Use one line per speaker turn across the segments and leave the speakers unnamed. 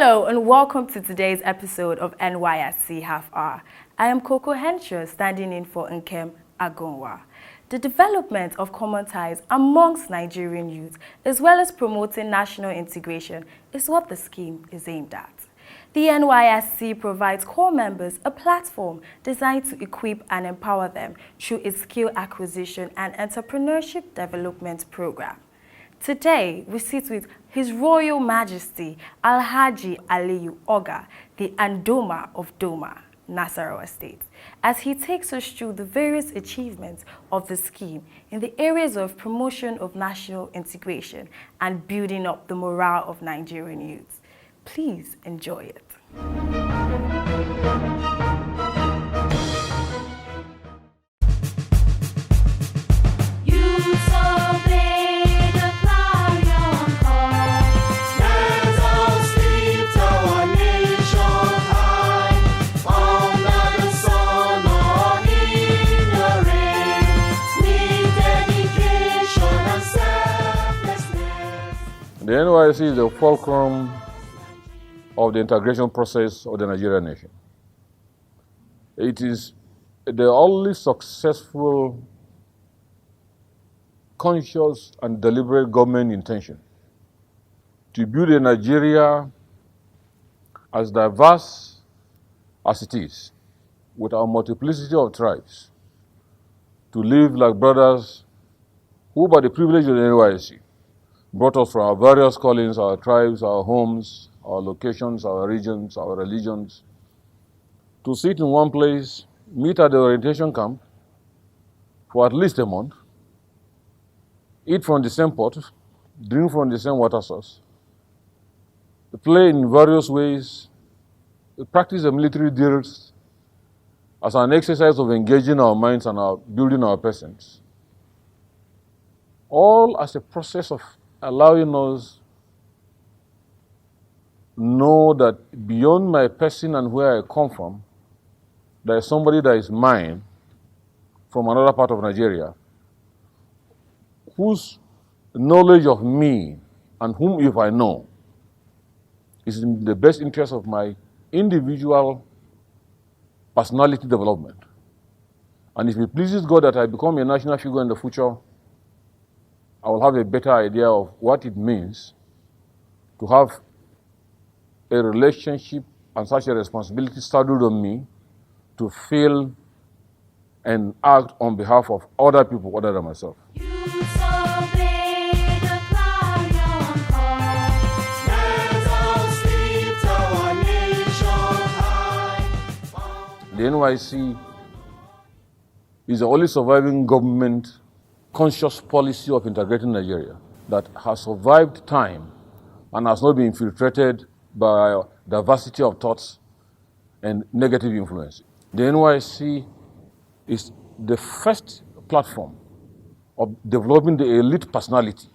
Hello and welcome to today's episode of NYSC Half Hour. I am Coco Henshaw, standing in for Nkem Agonwa. The development of common ties amongst Nigerian youth, as well as promoting national integration, is what the scheme is aimed at. The NYSC provides core members a platform designed to equip and empower them through its skill acquisition and entrepreneurship development program. Today, we sit with His Royal Majesty Alhaji Aliyu Oga, the Andoma of Doma, Nasarawa State, as he takes us through the various achievements of the scheme in the areas of promotion of national integration and building up the morale of Nigerian youths. Please enjoy it.
The Nysc is the fulcrum of the integration process of the Nigerian nation. It is the only successful, conscious and deliberate government intention to build a Nigeria as diverse as it is, with our multiplicity of tribes, to live like brothers who, by the privilege of the Nysc, brought us from our various callings, our tribes, our homes, our locations, our regions, our religions, to sit in one place, meet at the orientation camp for at least a month, eat from the same pot, drink from the same water source, play in various ways, practice the military drills as an exercise of engaging our minds and building our persons, all as a process of allowing us know that beyond my person and where I come from, there is somebody that is mine from another part of Nigeria whose knowledge of me and whom, if I know, is in the best interest of my individual personality development. And if it pleases God that I become a national figure in the future, I will have a better idea of what it means to have a relationship and such a responsibility saddled on me to feel and act on behalf of other people other than myself. The Nysc is the only surviving government conscious policy of integrating Nigeria that has survived time and has not been infiltrated by diversity of thoughts and negative influence. The Nysc is the first platform of developing the elite personality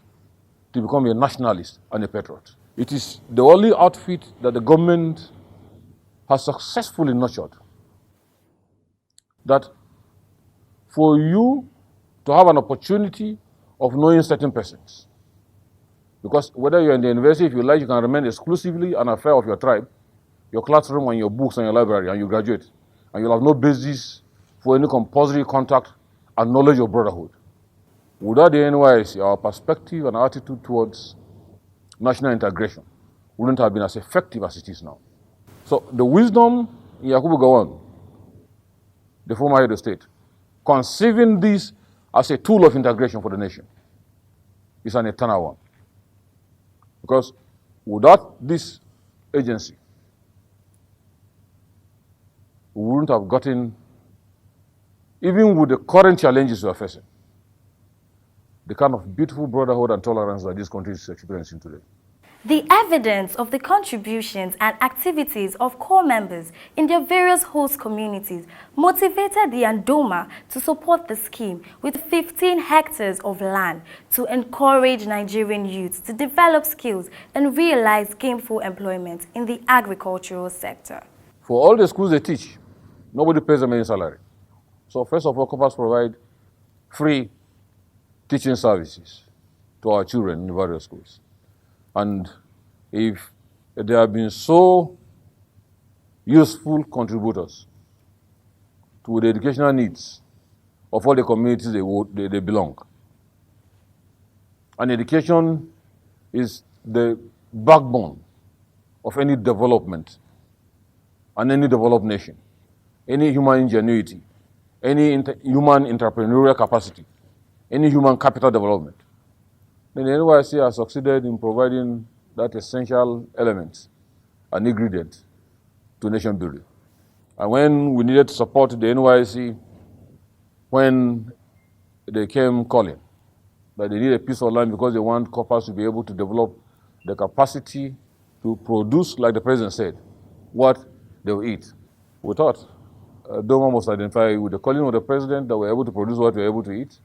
to become a nationalist and a patriot. It is the only outfit that the government has successfully nurtured, that for you to have an opportunity of knowing certain persons. Because whether you're in the university, if you like, you can remain exclusively an affair of your tribe, your classroom and your books and your library, and you graduate. And you'll have no basis for any compulsory contact and knowledge of brotherhood. Without the Nysc, our perspective and attitude towards national integration wouldn't have been as effective as it is now. So the wisdom in Yakubu Gowon, the former head of state, conceiving this as a tool of integration for the nation, is an eternal one. Because without this agency, we wouldn't have gotten, even with the current challenges we are facing, the kind of beautiful brotherhood and tolerance that this country is experiencing today.
The evidence of the contributions and activities of core members in their various host communities motivated the Andoma to support the scheme with 15 hectares of land to encourage Nigerian youths to develop skills and realize gainful employment in the agricultural sector.
For all the schools they teach, nobody pays them any salary. So first of all, COPAS provide free teaching services to our children in various schools. And if they have been so useful contributors to the educational needs of all the communities they belong. And education is the backbone of any development and any developed nation, any human ingenuity, any human entrepreneurial capacity, any human capital development. Then the NYSC has succeeded in providing that essential element and ingredient to nation building. And when we needed to support the NYSC, when they came calling, that they need a piece of land because they want corpers to be able to develop the capacity to produce, like the president said, what they will eat. We thought Doma must identify with the calling of the president that we're able to produce what we're able to eat.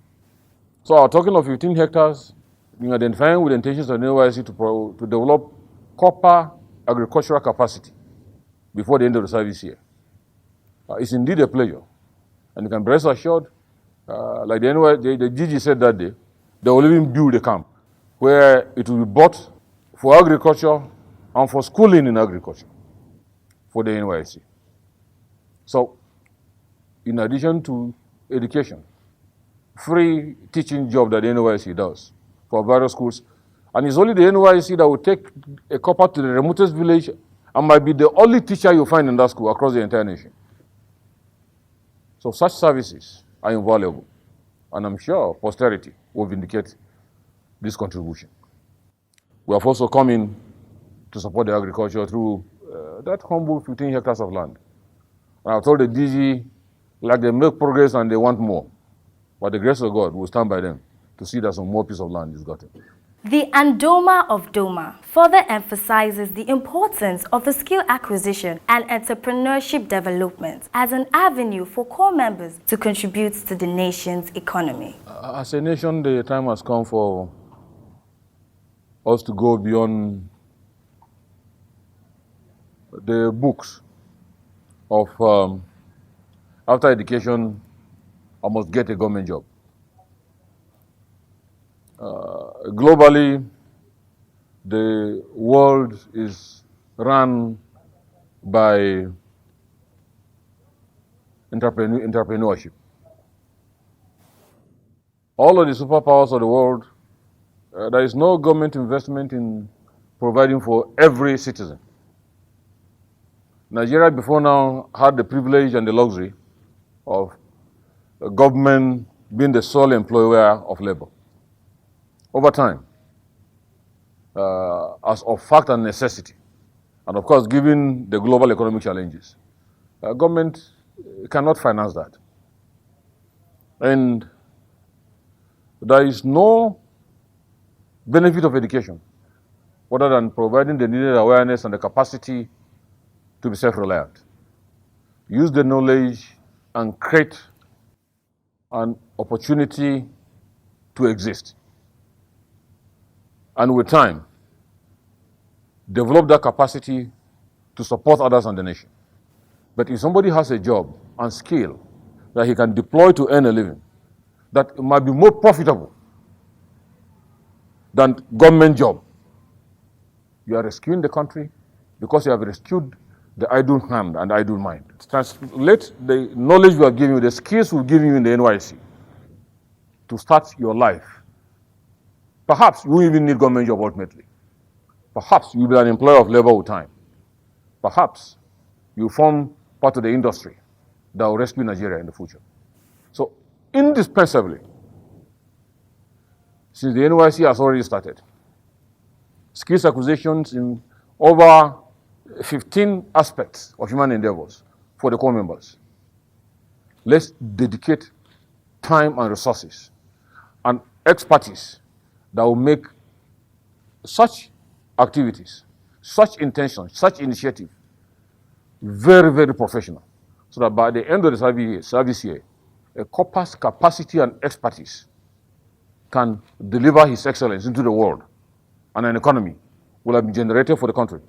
So our talking of 15 hectares, being identifying with the intentions of the NYSC to develop copper agricultural capacity before the end of the service year. It's indeed a pleasure. And you can be rest assured, like the GG said that day, they will even build a camp where it will be bought for agriculture and for schooling in agriculture for the NYSC. So, in addition to education, free teaching job that the NYSC does for various schools, and it's only the NYSC that will take a copper to the remotest village and might be the only teacher you find in that school across the entire nation. So such services are invaluable, and I'm sure posterity will vindicate this contribution. We have also come in to support the agriculture through that humble 15 hectares of land. And I've told the DG, like they make progress and they want more, by the grace of God, we'll stand by them to see that some more piece of land is gotten.
The Andoma of Doma further emphasizes the importance of the skill acquisition and entrepreneurship development as an avenue for core members to contribute to the nation's economy.
As a nation, the time has come for us to go beyond the books of after education, I must get a government job. Globally, the world is run by entrepreneurship. All of the superpowers of the world, there is no government investment in providing for every citizen. Nigeria before now had the privilege and the luxury of the government being the sole employer of labor. Over time, as of fact and necessity, and of course given the global economic challenges, government cannot finance that. And there is no benefit of education other than providing the needed awareness and the capacity to be self-reliant. Use the knowledge and create an opportunity to exist. And with time, develop that capacity to support others and the nation. But if somebody has a job and skill that he can deploy to earn a living, that might be more profitable than government job, you are rescuing the country because you have rescued the idle hand and idle mind. Translate the knowledge we are giving you, the skills we are giving you in the NYSC to start your life. Perhaps you won't even need government job ultimately. Perhaps you'll be an employer of labor with time. Perhaps you form part of the industry that will rescue Nigeria in the future. So, indispensably, since the NYSC has already started, skills acquisitions in over 15 aspects of human endeavors for the core members. Let's dedicate time and resources and expertise that will make such activities, such intentions, such initiative very, very professional, so that by the end of the service year, a corpus capacity and expertise can deliver his excellence into the world, and an economy will have been generated for the country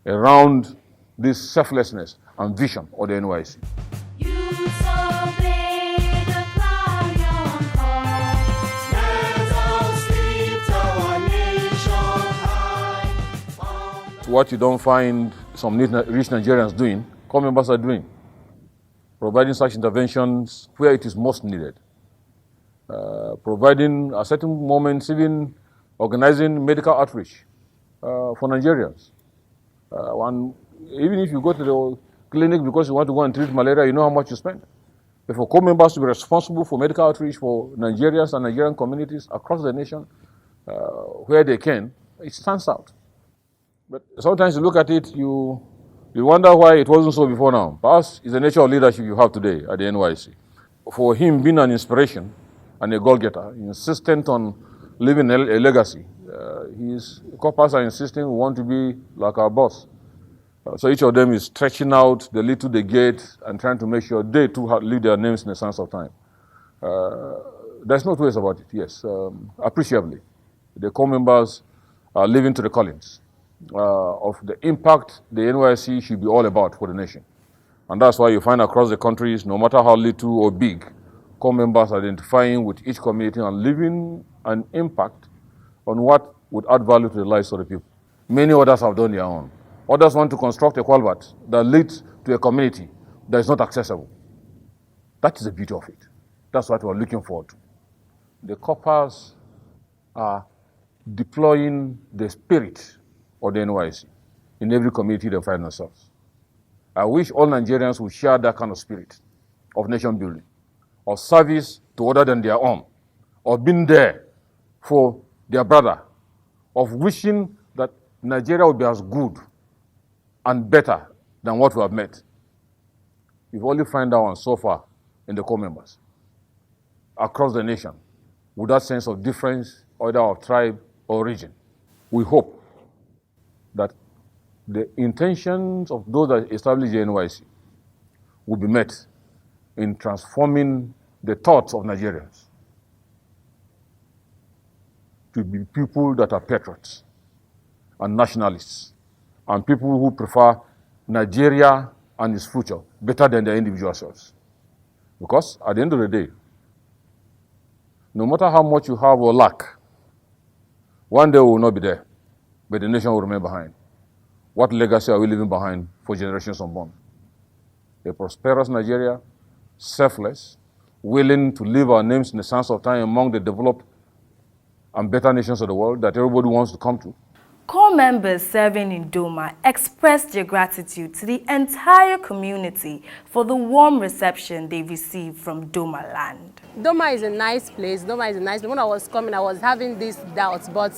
around this selflessness and vision of the NYSC. what you don't find some rich Nigerians doing, core members are doing, providing such interventions where it is most needed, providing at certain moments even organizing medical outreach for Nigerians. And even if you go to the clinic because you want to go and treat malaria, you know how much you spend. But for core members to be responsible for medical outreach for Nigerians and Nigerian communities across the nation, where they can, it stands out. But sometimes you look at it, you wonder why it wasn't so before now. Perhaps it's the nature of leadership you have today at the NYSC. For him being an inspiration and a goal-getter, insistent on leaving a legacy, his corpers are insisting we want to be like our boss. So each of them is stretching out the little they get and trying to make sure they too leave their names in the sands of time. There's no two ways about it, yes. Appreciably, the core members are living to the callings of the impact the NYSC should be all about for the nation. And that's why you find across the countries, no matter how little or big, core members identifying with each community and leaving an impact on what would add value to the lives of the people. Many others have done their own. Others want to construct a culvert that leads to a community that is not accessible. That is the beauty of it. That's what we're looking forward to. The corpers are deploying the spirit of the NYSC in every community they find themselves. I wish all Nigerians would share that kind of spirit of nation building, of service to other than their own, of being there for their brother, of wishing that Nigeria would be as good and better than what we have met. We've only found that one so far in the core members across the nation with that sense of difference, either of tribe or region. We hope that the intentions of those that established the NYSC will be met in transforming the thoughts of Nigerians to be people that are patriots and nationalists and people who prefer Nigeria and its future better than their individual selves. Because at the end of the day, no matter how much you have or lack, one day we will not be there, but the nation will remain behind. What legacy are we leaving behind for generations unborn? A prosperous Nigeria, selfless, willing to leave our names in the sands of time among the developed and better nations of the world that everybody wants to come to.
Core members serving in Doma expressed their gratitude to the entire community for the warm reception they received from Doma land.
Doma is a nice place. Doma is a nice place. When I was coming, I was having these doubts, but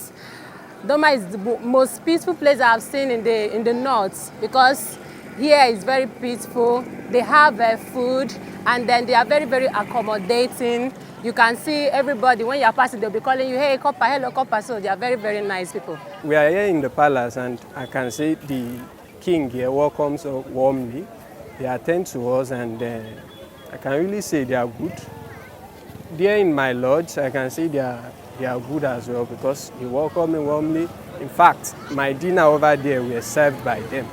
Doma is the most peaceful place I've seen in the north, because here is very peaceful. They have food, and then they are very, very accommodating. You can see everybody, when you're passing, they'll be calling you, hey, Copper, hello, Copper. So they are very, very nice people.
We are here in the palace, and I can see the king here welcomes us warmly. They attend to us, and I can really say they are good. There in my lodge, I can see they are good as well, because they welcome me warmly. In fact, my dinner over there were served by them.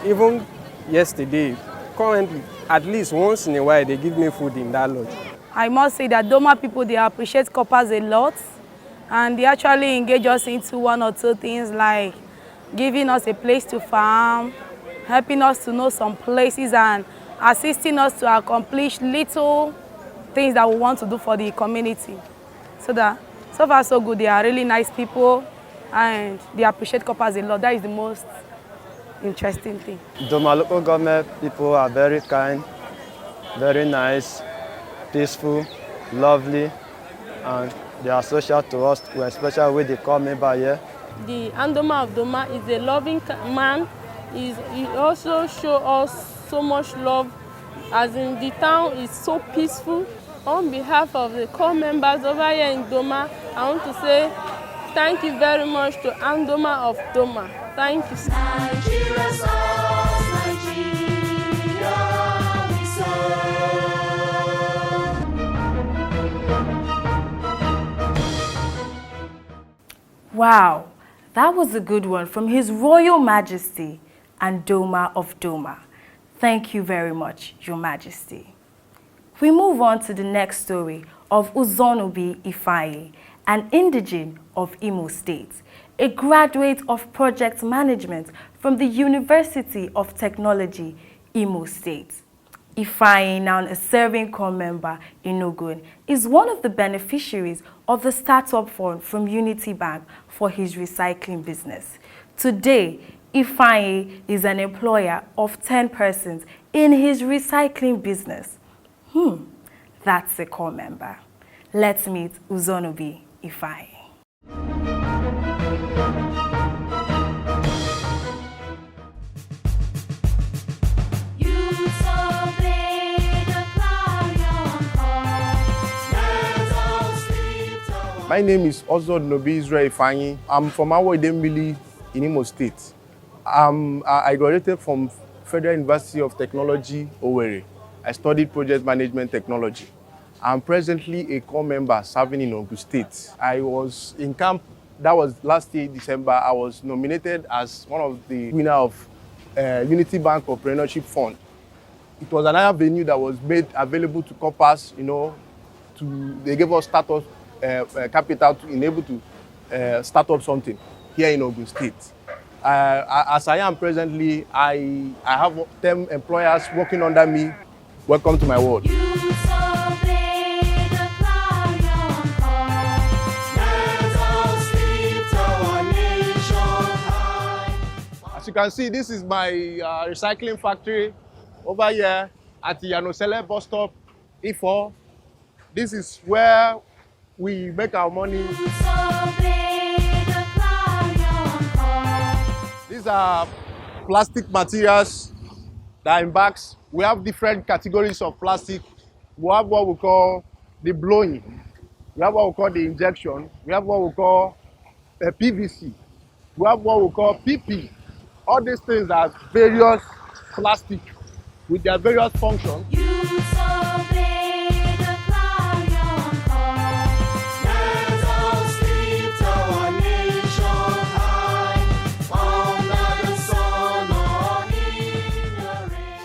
Even yesterday, currently, at least once in a while, they give me food in that lodge.
I must say that Doma people, they appreciate corpers a lot, and they actually engage us into one or two things like giving us a place to farm, helping us to know some places, and assisting us to accomplish little things that we want to do for the community. So far so good. They are really nice people, and they appreciate corpers a lot. That is the most interesting thing.
Doma local government people are very kind, very nice, peaceful, lovely, and they are social to us, especially with the core member here.
The Andoma of Doma is a loving man. He also shows us so much love, as in the town is so peaceful. On behalf of the core members over here in Doma, I want to say thank you very much to Andoma of Doma. Thank you. Nigeria serves, Nigeria we serve.
Wow, that was a good one from His Royal Majesty and Doma of Doma. Thank you very much, Your Majesty. We move on to the next story of Uzonubi Ifeanyi, an indigene of Imo State. a graduate of project management from the University of Technology, Imo State. Ifeanyi, now a serving corps member in Ogun, is one of the beneficiaries of the startup fund from Unity Bank for his recycling business. Today, Ifeanyi is an employer of 10 persons in his recycling business. That's a corps member. Let's meet Uzonobi Ifeanyi.
My name is Uzonobi Ifeanyi. I'm from Awodembili in Imo State. I graduated from Federal University of Technology, Owerri. I studied project management technology. I'm presently a corps member serving in Ogun State. I was in camp, that was last year, December. I was nominated as one of the winners of Unity Bank Entrepreneurship Fund. It was another venue that was made available to corpers, they gave us startup capital to enable to start up something here in Ogun State. As I am presently, I have 10 employers working under me. Welcome to my world. As you can see, this is my recycling factory over here at the Yanosele bus stop, E4. This is where we make our money. These are plastic materials that are in bags. We have different categories of plastic. We have what we call the blowing. We have what we call the injection. We have what we call PVC. We have what we call PP. All these things are various plastic with their various functions.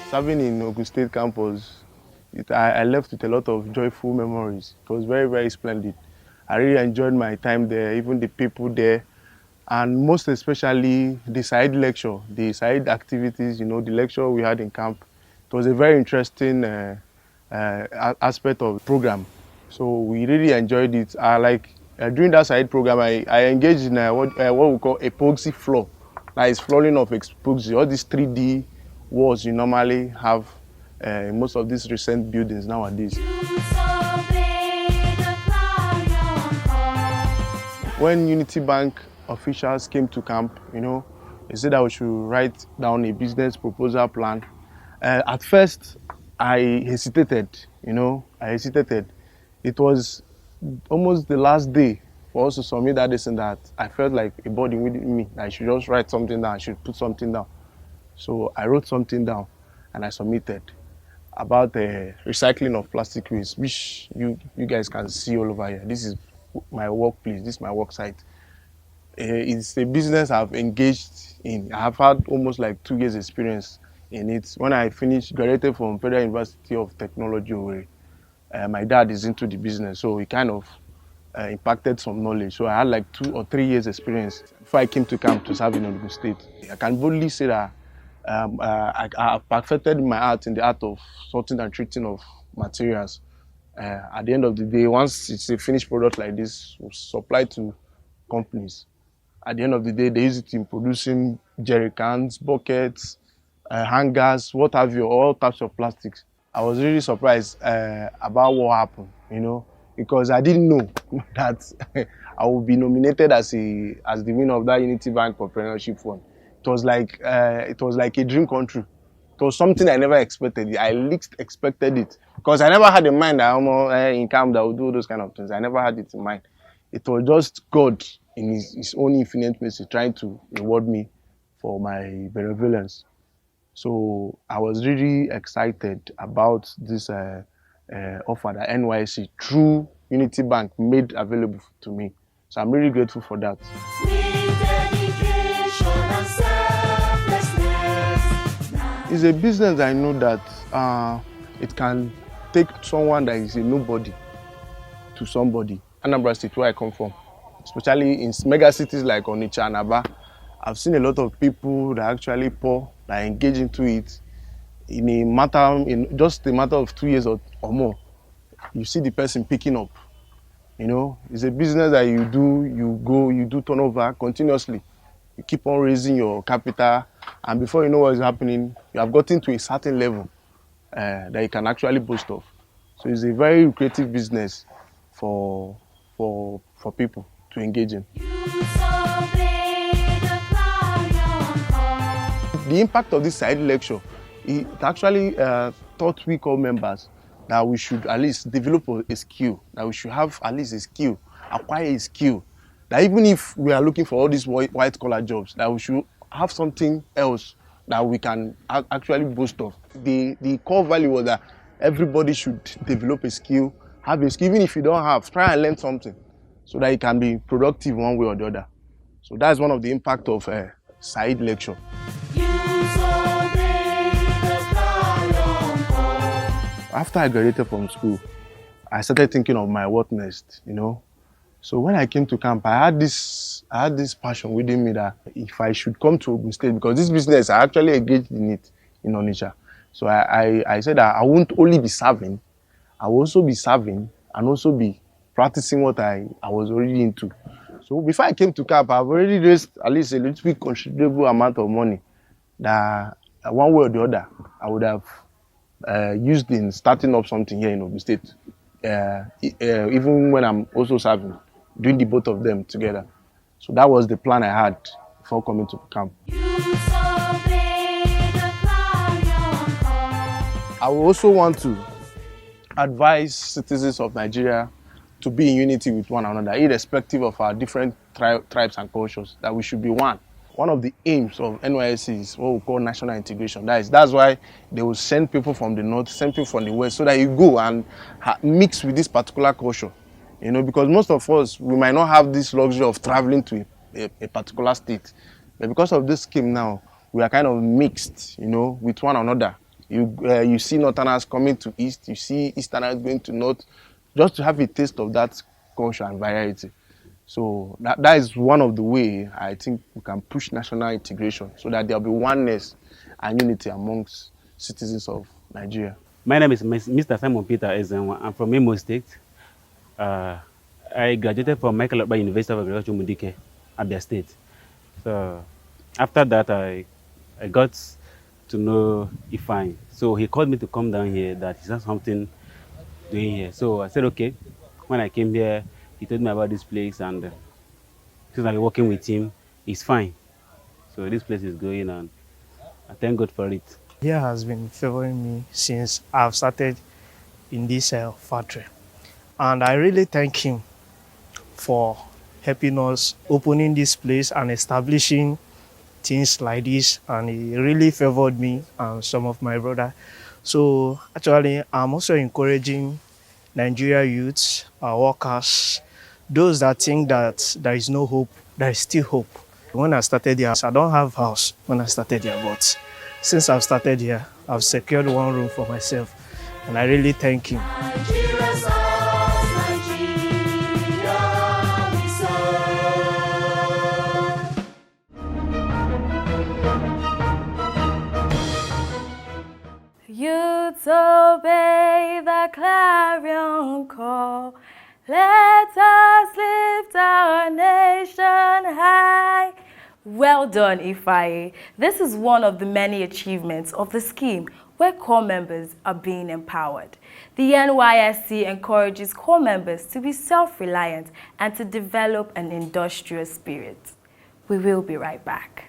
Serving in Ogun State campus, I left with a lot of joyful memories. It was very, very splendid. I really enjoyed my time there, even the people there, and most especially the side lecture, the side activities, the lecture we had in camp. It was a very interesting aspect of the program. So we really enjoyed it. During that side program, I engaged in what we call epoxy floor. That is flooring of epoxy, all these 3D walls you normally have in most of these recent buildings nowadays. When Unity Bank officials came to camp, they said that we should write down a business proposal plan. At first, I hesitated, It was almost the last day for us to submit that lesson that I felt like a body within me. I should just write something down, I should put something down. So I wrote something down and I submitted about the recycling of plastic waste, which you guys can see all over here. This is my workplace, this is my work site. It's a business I've engaged in. I have had almost like 2 years experience in it. When I graduated from Federal University of Technology, Owerri, my dad is into the business, so he kind of impacted some knowledge. So I had like 2 or 3 years experience before I came to camp to serve in Ogun State. I can boldly say that I have perfected my art in the art of sorting and treating of materials. At the end of the day, once it's a finished product like this, we supply to companies. At the end of the day, they use it in producing jerry cans, buckets, hangers, what have you, all types of plastics. I was really surprised about what happened, because I didn't know that I would be nominated as the winner of that Unity Bank Entrepreneurship Fund. It was like a dream come true. It was something I never expected. I least expected it because I never had in mind that I'm in camp that would do those kind of things. I never had it in mind. It was just God in His own infinite mercy trying to reward me for my benevolence. So I was really excited about this offer that Nysc through Unity Bank made available to me. So I'm really grateful for that. It's a business I know that it can take someone that is a nobody to somebody. Anambra State, where I come from, especially in mega cities like Onitsha and Aba. I've seen a lot of people that actually pour, that engage into it in just a matter of 2 years or more. You see the person picking up. You know, it's a business that you do turnover continuously. You keep on raising your capital, and before you know what is happening, you have gotten to a certain level that you can actually boast of. So it's a very lucrative business for people to engage in. The impact of this side lecture, it actually taught we core members that we should at least develop a skill, that we should have at least a skill, acquire a skill, that even if we are looking for all these white collar jobs, that we should have something else that we can actually boast of. The core value was that everybody should develop a skill, have a skill, even if you don't have, try and learn something so that you can be productive one way or the other. So that's one of the impact of side lecture. After I graduated from school, I started thinking of my what next, you know. So when I came to camp, I had this passion within me that if I should come to Ogun State, because this business, I actually engaged in it in Onitsha. So I said that I won't only be serving, I will also be serving and also be practicing what I was already into. So before I came to camp, I've already raised at least a little bit considerable amount of money that one way or the other I would have used in starting up something here in Ogun State, even when I'm also serving, doing the both of them together. So that was the plan I had before coming to camp. I would also want to advise citizens of Nigeria to be in unity with one another, irrespective of our different tribes and cultures, that we should be one. One of the aims of Nysc is what we call national integration. That's why they will send people from the north, send people from the west, so that you go and mix with this particular culture. You know, because most of us, we might not have this luxury of traveling to a particular state. But because of this scheme now, we are kind of mixed, you know, with one another. You see northerners coming to east, you see easterners going to north, just to have a taste of that culture and variety. So that is one of the ways I think we can push national integration so that there will be oneness and unity amongst citizens of Nigeria.
My name is Mr. Simon Peter Ezenwa. I'm from Imo State. I graduated from Michael Okpa University of Agriculture, Mudike, Abia State. So after that, I got to know Ifeanyi. So he called me to come down here that he has something doing here. So I said, okay. When I came here, he told me about this place, and since I've been working with him, it's fine. So this place is going, and I thank God for it.
He has been favoring me since I've started in this factory. And I really thank him for helping us opening this place and establishing things like this. And he really favored me and some of my brother. So actually, I'm also encouraging Nigeria youths, workers, those that think that there is no hope, there is still hope. When I started here, I don't have house when I started here, but since I've started here, I've secured one room for myself, and I really thank him.
Youths obey the clarion call. Let us lift our nation high. Well done, Ifeanyi. This is one of the many achievements of the scheme where core members are being empowered. The NYSC encourages core members to be self-reliant and to develop an industrious spirit. We will be right back.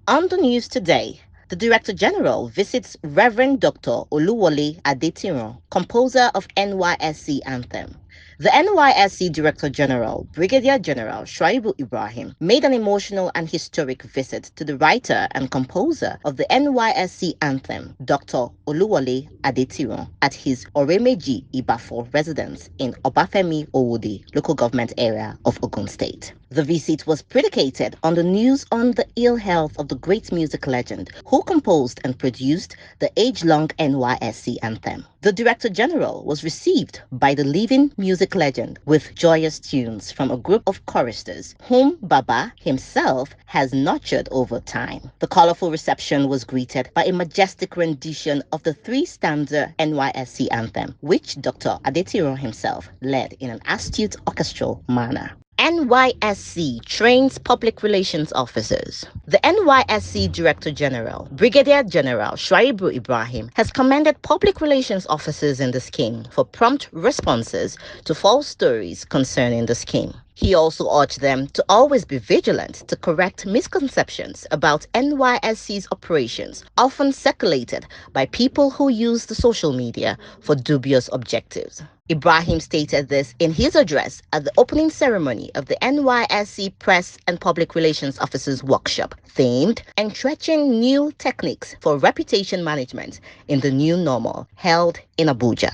On the news today, the Director General visits Reverend Dr. Oluwole Adetiran, composer of NYSC Anthem. The NYSC Director General, Brigadier General Shuaibu Ibrahim, made an emotional and historic visit to the writer and composer of the NYSC Anthem, Dr. Oluwole Adetiran, at his Oremeji Ibafo residence in Obafemi Owode, local government area of Ogun State. The visit was predicated on the news on the ill health of the great music legend who composed and produced the age-long NYSC anthem. The Director General was received by the living music legend with joyous tunes from a group of choristers whom Baba himself has nurtured over time. The colorful reception was greeted by a majestic rendition of the three-stanza NYSC anthem, which Dr. Adetiro himself led in an astute orchestral manner. NYSC trains public relations officers. The NYSC Director General, Brigadier General Shuaibu Ibrahim, has commended public relations officers in the scheme for prompt responses to false stories concerning the scheme. He also urged them to always be vigilant to correct misconceptions about NYSC's operations, often circulated by people who use the social media for dubious objectives. Ibrahim stated this in his address at the opening ceremony of the NYSC Press and Public Relations Officers Workshop, themed Entrenching New Techniques for Reputation Management in the New Normal, held in Abuja.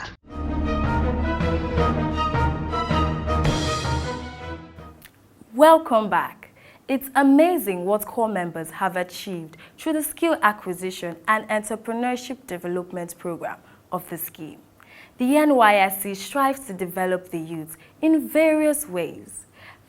Welcome back. It's amazing what corps members have achieved through the Skill Acquisition and Entrepreneurship Development Program of the scheme. The NYSC strives to develop the youth in various ways.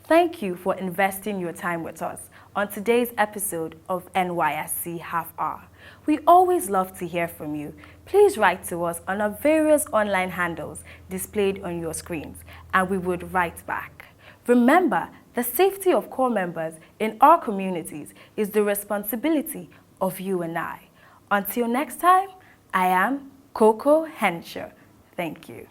Thank you for investing your time with us on today's episode of NYSC Half Hour. We always love to hear from you. Please write to us on our various online handles displayed on your screens, and we would write back. Remember, the safety of corps members in our communities is the responsibility of you and I. Until next time, I am Coco Henshaw. Thank you.